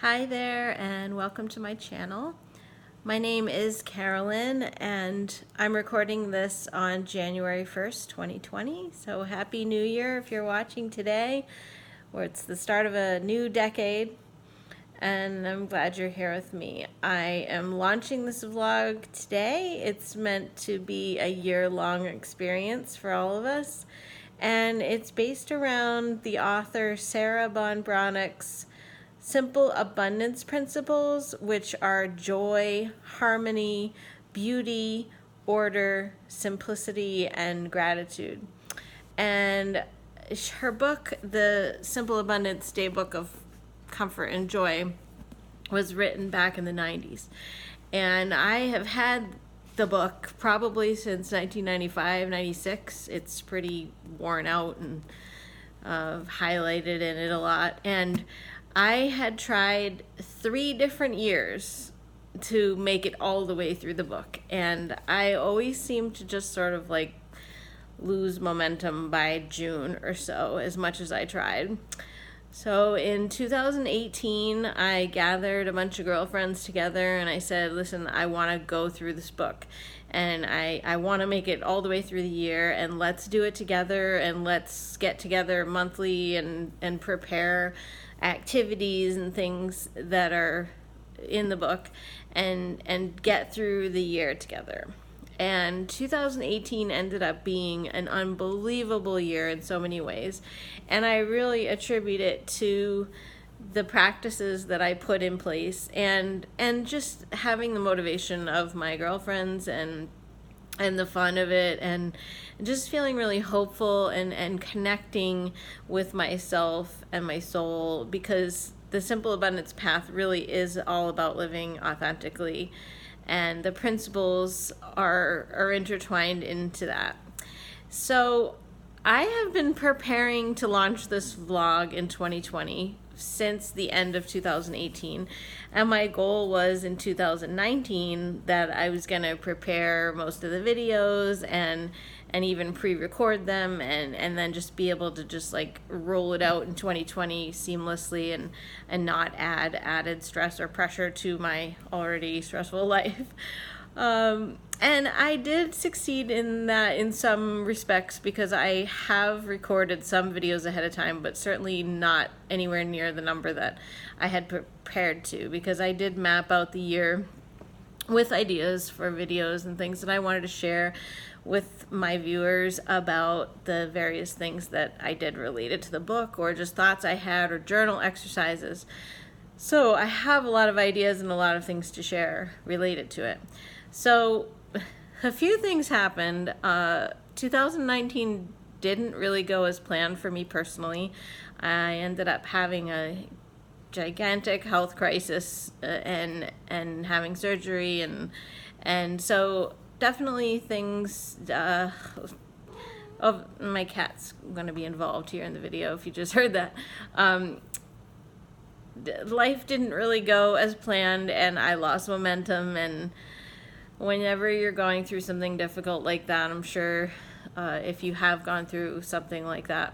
Hi there and welcome to my channel. My name is Carolyn and I'm recording this on January 1st, 2020. So happy New Year if you're watching today, where it's the start of a new decade. And I'm glad you're here with me. I am launching this vlog today. It's meant to be a year-long experience for all of us. And it's based around the author Sarah Ban Breathnach's simple abundance principles, which are joy, harmony, beauty, order, simplicity, and gratitude. And her book, The Simple Abundance Daybook of Comfort and Joy, was written back in the 90s. And I have had the book probably since 1995, 96. It's pretty worn out and highlighted in it a lot. And I had tried 3 different years to make it all the way through the book, and I always seemed to just sort of like lose momentum by June or so, as much as I tried. So in 2018, I gathered a bunch of girlfriends together and I said, listen, I want to go through this book and I want to make it all the way through the year, and let's do it together, and let's get together monthly and prepare activities and things that are in the book and get through the year together. And 2018 ended up being an unbelievable year in so many ways, and I really attribute it to the practices that I put in place and just having the motivation of my girlfriends and the fun of it, and just feeling really hopeful and connecting with myself and my soul, because the Simple Abundance path really is all about living authentically, and the principles are intertwined into that. So I have been preparing to launch this vlog in 2020 since the end of 2018, and my goal was in 2019 that I was going to prepare most of the videos and even pre-record them and then just be able to just like roll it out in 2020 seamlessly and not add added stress or pressure to my already stressful life. And I did succeed in that in some respects, because I have recorded some videos ahead of time, but certainly not anywhere near the number that I had prepared to, because I did map out the year with ideas for videos and things that I wanted to share with my viewers about the various things that I did related to the book, or just thoughts I had, or journal exercises. So I have a lot of ideas and a lot of things to share related to it. So a few things happened. 2019 didn't really go as planned for me personally. I ended up having a gigantic health crisis and having surgery, and so definitely things. Oh, my cat's going to be involved here in the video if you just heard that. Life didn't really go as planned, and I lost momentum. And whenever you're going through something difficult like that, I'm sure if you have gone through something like that,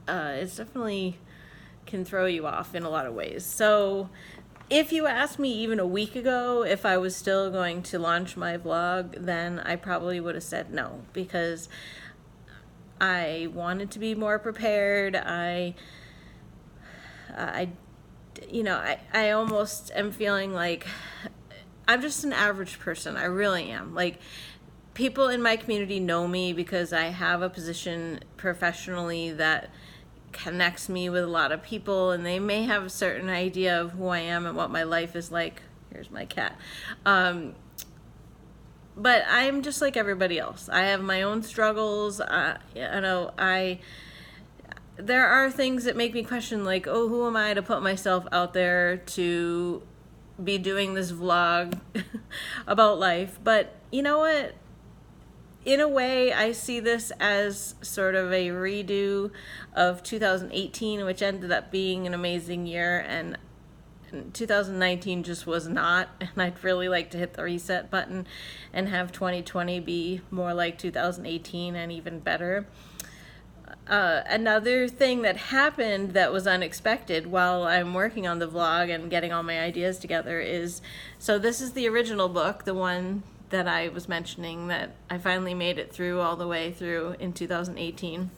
it's definitely can throw you off in a lot of ways. So if you asked me even a week ago if I was still going to launch my vlog, then I probably would have said no, because I wanted to be more prepared. I almost am feeling like I'm just an average person. I really am. Like, people in my community know me because I have a position professionally that connects me with a lot of people, and they may have a certain idea of who I am and what my life is like. Here's my cat. But I'm just like everybody else. I have my own struggles. There are things that make me question, like, oh, who am I to put myself out there to be doing this vlog about life? But you know what? In a way, I see this as sort of a redo of 2018, which ended up being an amazing year, and 2019 just was not, and I'd really like to hit the reset button and have 2020 be more like 2018 and even better. Another thing that happened that was unexpected while I'm working on the vlog and getting all my ideas together is, so this is the original book, the one that I was mentioning that I finally made it through all the way through in 2018.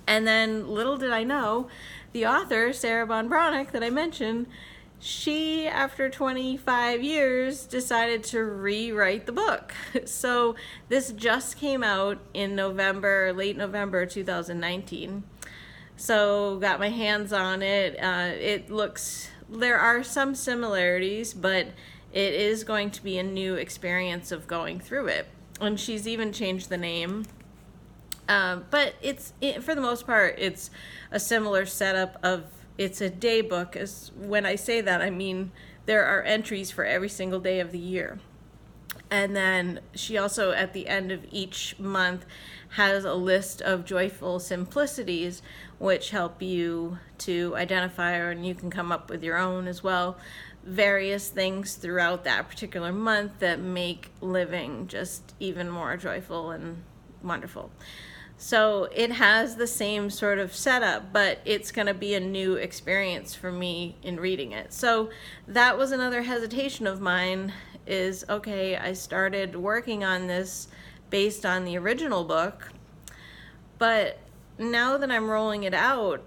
And then little did I know, the author, Sarah Ban Breathnach, that I mentioned, she, after 25 years, decided to rewrite the book. So this just came out in November, late November 2019. So got my hands on it. There are some similarities, but it is going to be a new experience of going through it. And she's even changed the name. But for the most part, it's a similar setup of, it's a day book. When I say that, I mean there are entries for every single day of the year. And then she also, at the end of each month, has a list of joyful simplicities, which help you to identify, and you can come up with your own as well, various things throughout that particular month that make living just even more joyful and wonderful. So it has the same sort of setup, but it's going to be a new experience for me in reading it. So that was another hesitation of mine, is, okay, I started working on this based on the original book, but now that I'm rolling it out,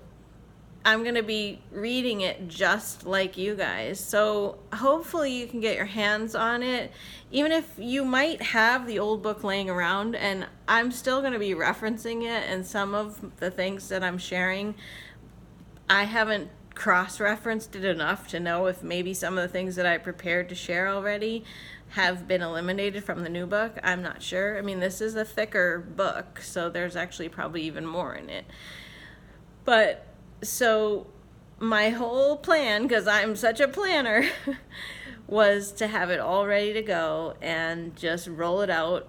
I'm going to be reading it just like you guys. So hopefully you can get your hands on it, even if you might have the old book laying around, and I'm still going to be referencing it, and some of the things that I'm sharing, I haven't cross-referenced it enough to know if maybe some of the things that I prepared to share already have been eliminated from the new book. I'm not sure. I mean, this is a thicker book, so there's actually probably even more in it. But so my whole plan, because I'm such a planner, was to have it all ready to go and just roll it out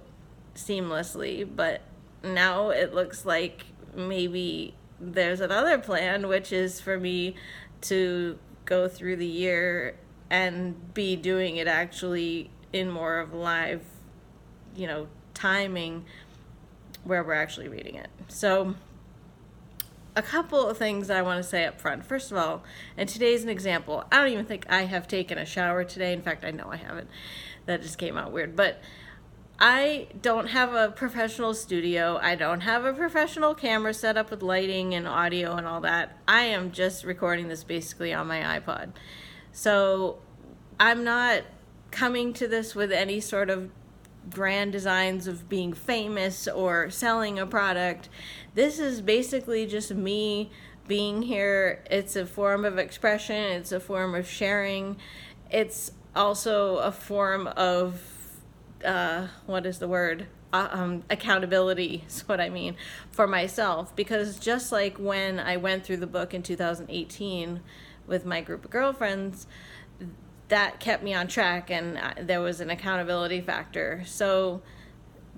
seamlessly. But now it looks like maybe there's another plan, which is for me to go through the year and be doing it actually in more of live, timing, where we're actually reading it. So a couple of things I want to say up front. First of all, and today's an example, I don't even think I have taken a shower today. In fact, I know I haven't. That just came out weird. But I don't have a professional studio. I don't have a professional camera set up with lighting and audio and all that. I am just recording this basically on my iPod. So I'm not coming to this with any sort of grand designs of being famous or selling a product. This is basically just me being here. It's a form of expression. It's a form of sharing. It's also a form of accountability is what I mean, for myself. Because just like when I went through the book in 2018 with my group of girlfriends, that kept me on track, and there was an accountability factor. So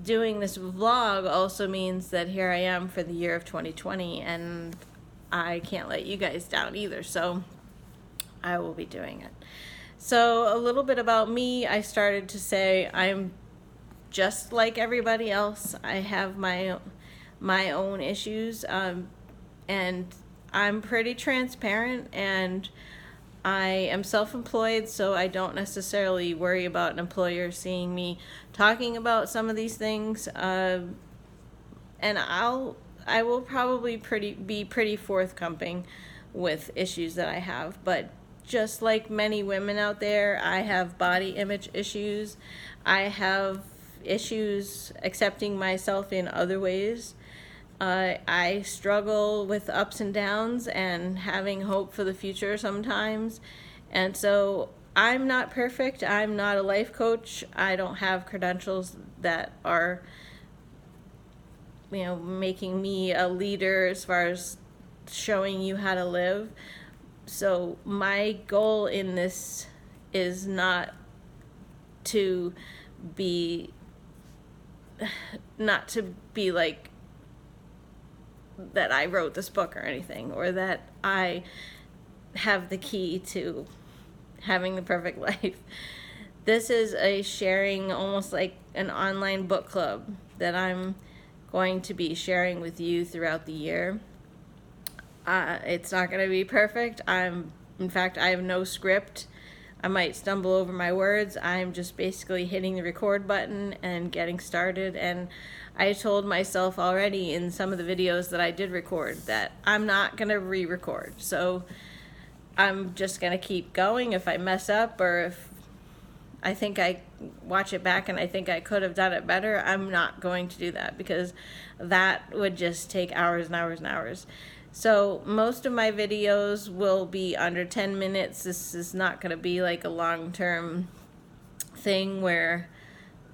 doing this vlog also means that here I am for the year of 2020, and I can't let you guys down either, so I will be doing it. So a little bit about me. I started to say I'm just like everybody else. I have my own issues, and I'm pretty transparent, and I am self-employed, so I don't necessarily worry about an employer seeing me talking about some of these things. And I will probably be pretty forthcoming with issues that I have. But just like many women out there, I have body image issues. I have issues accepting myself in other ways. I struggle with ups and downs and having hope for the future sometimes. And so I'm not perfect. I'm not a life coach. I don't have credentials that are, making me a leader as far as showing you how to live. So my goal in this is not to be like that I wrote this book or anything, or that I have the key to having the perfect life. This is a sharing, almost like an online book club that I'm going to be sharing with you throughout the year. It's not going to be perfect. In fact, I have no script. I might stumble over my words. I'm just basically hitting the record button and getting started. And I told myself already in some of the videos that I did record that I'm not going to re-record. So I'm just going to keep going. If I mess up, or if I think I watch it back and I think I could have done it better, I'm not going to do that, because that would just take hours and hours and hours. So most of my videos will be under 10 minutes. This is not going to be like a long-term thing where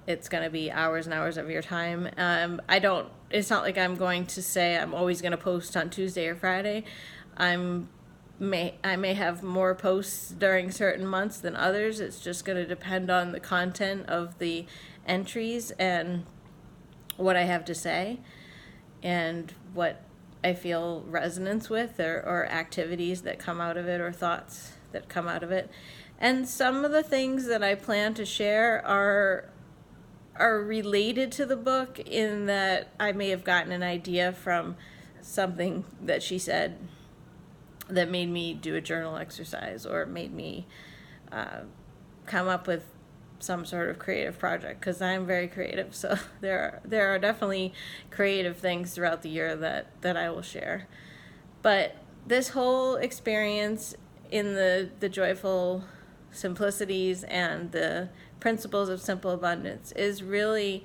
it's going to be hours and hours of your time. It's not like I'm going to say I'm always going to post on Tuesday or Friday. I may have more posts during certain months than others. It's just going to depend on the content of the entries and what I have to say and what I feel resonance with, or activities that come out of it, or thoughts that come out of it. And some of the things that I plan to share are related to the book, in that I may have gotten an idea from something that she said that made me do a journal exercise, or made me come up with some sort of creative project, because I'm very creative. So there are definitely creative things throughout the year that I will share. But this whole experience in the joyful simplicities and the principles of simple abundance is really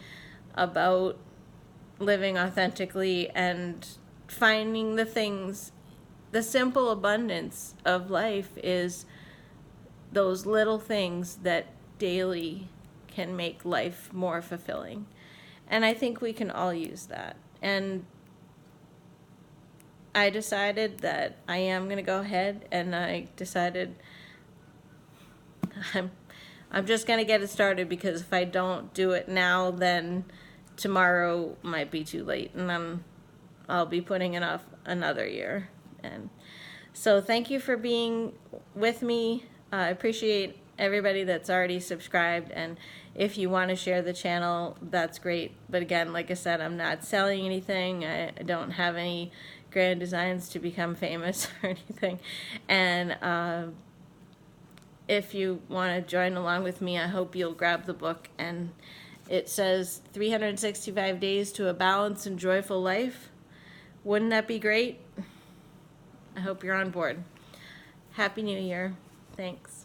about living authentically and finding the things. The simple abundance of life is those little things that daily can make life more fulfilling. And I think we can all use that. And I decided that I am going to go ahead, and I decided I'm just going to get it started, because if I don't do it now, then tomorrow might be too late, and then I'll be putting it off another year. And so thank you for being with me. I appreciate everybody that's already subscribed, and if you want to share the channel, that's great. But again, like I said, I'm not selling anything. I don't have any grand designs to become famous or anything. And if you want to join along with me, I hope you'll grab the book. And it says 365 Days to a Balanced and Joyful Life. Wouldn't that be great? I hope you're on board. Happy New Year. Thanks.